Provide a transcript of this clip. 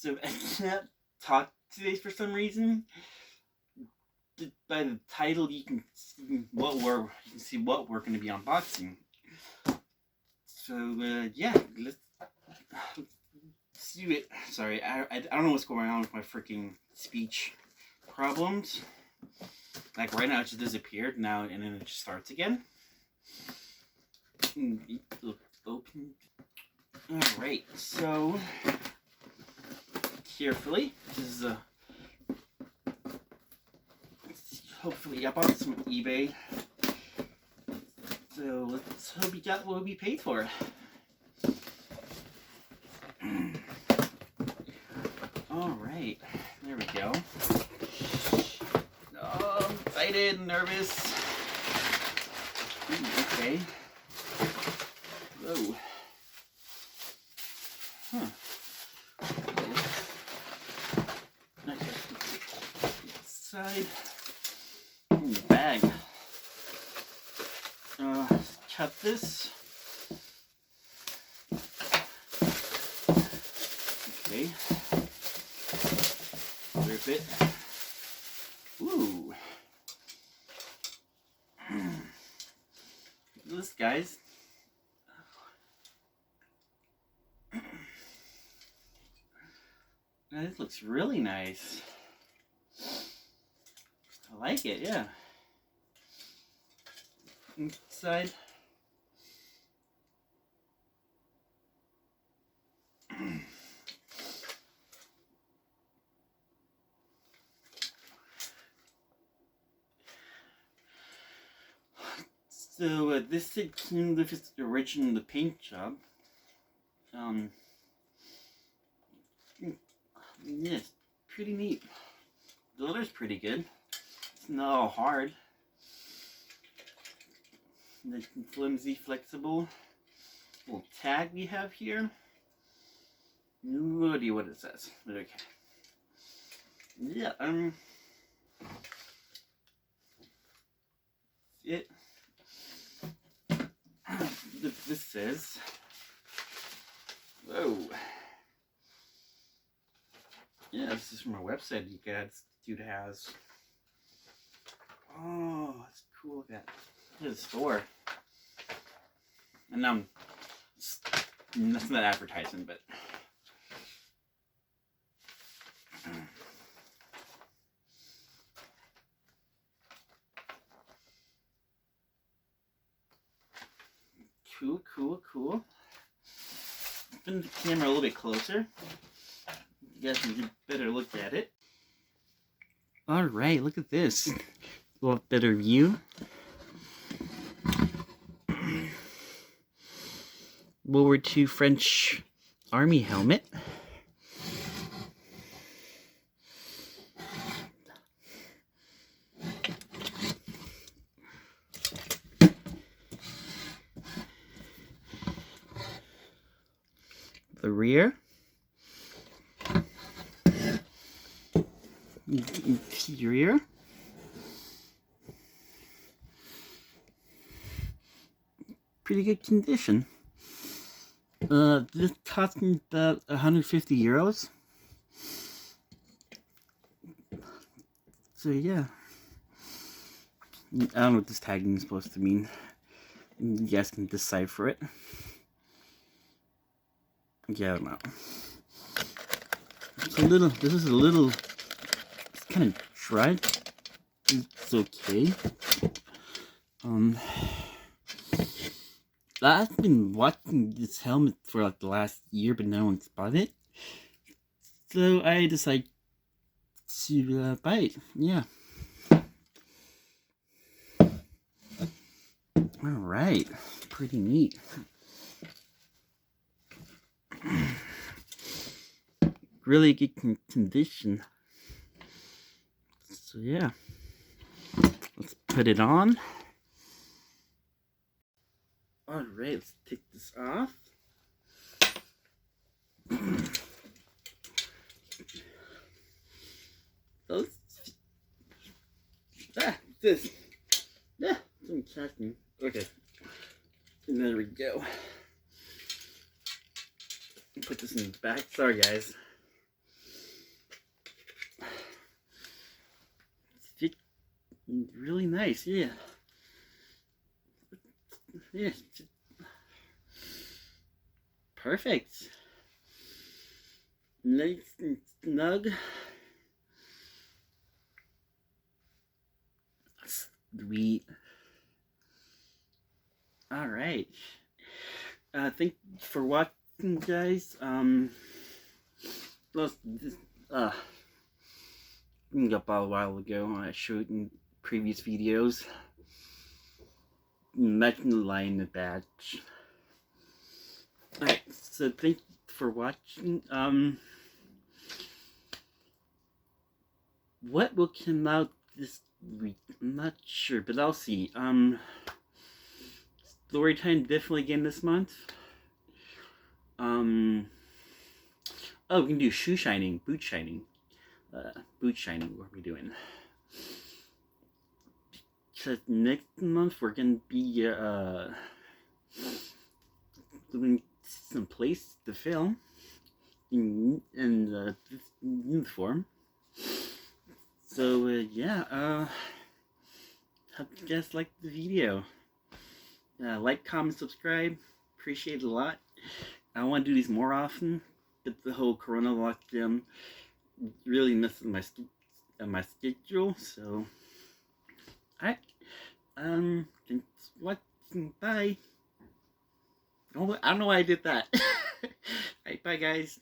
So I can't talk today for some reason. By the title, you can see what we're going to be unboxing. So yeah, let's do it. Sorry, I don't know what's going on with my freaking speech problems. Like right now, it just disappeared now, and then it just starts again. Open. All right, so carefully. This is hopefully I bought some eBay. So let's hope we got what we paid for. All right, there we go. Oh, I'm excited, nervous. Ooh, okay. Whoa. Huh. Okay. Side. In the bag. Cut this. Okay. Rip it. Ooh. This, guys. Now, this looks really nice. I like it, yeah. Inside. So this came with its original the paint job. Yes, pretty neat. The letter's pretty good. It's not all hard. The flimsy, flexible little tag we have here. No idea what it says, but okay. Yeah, it. This says. Whoa. Yeah, this is from a website you guys dude has. Oh, that's cool. Look at that. Look at the store. And that's not advertising, but. Cool. Bring the camera a little bit closer. You guys can get a better look at it. Alright, look at this. A little better view. World War II French Army helmet. The rear. Interior. Pretty good condition. This cost me about 150 euros. So yeah. I don't know what this tagging is supposed to mean. You guys can decipher it. Yeah, I don't know. It's kind of dry. It's okay. I've been watching this helmet for like the last year, but no one's bought it. So I decided to buy it. Yeah. Alright. Pretty neat. Really good condition. So yeah. Let's put it on. Alright, let's take this off. This. Yeah, it's catching. Okay. And there we go. Put this in the back. Sorry, guys. Really nice, yeah. Yeah. Perfect. Nice and snug. Sweet. Alright. Thank you for watching, guys. Let's, uh, up a while ago, I showed in previous videos. Mentioned the line in the badge. Alright, so thank you for watching. What will come out this week? I'm not sure, but I'll see. Storytime definitely again this month. Oh, we can do shoe shining, boot shining. Boot shining, what are we doing? Because next month we're gonna be doing some place to film in this uniform. So yeah, hope you guys liked the video. Like, comment, subscribe. Appreciate it a lot. I want to do these more often, but the whole Corona lockdown really messes my schedule. So, alright. Thanks for watching. Bye. Oh, I don't know why I did that. Alright, bye guys.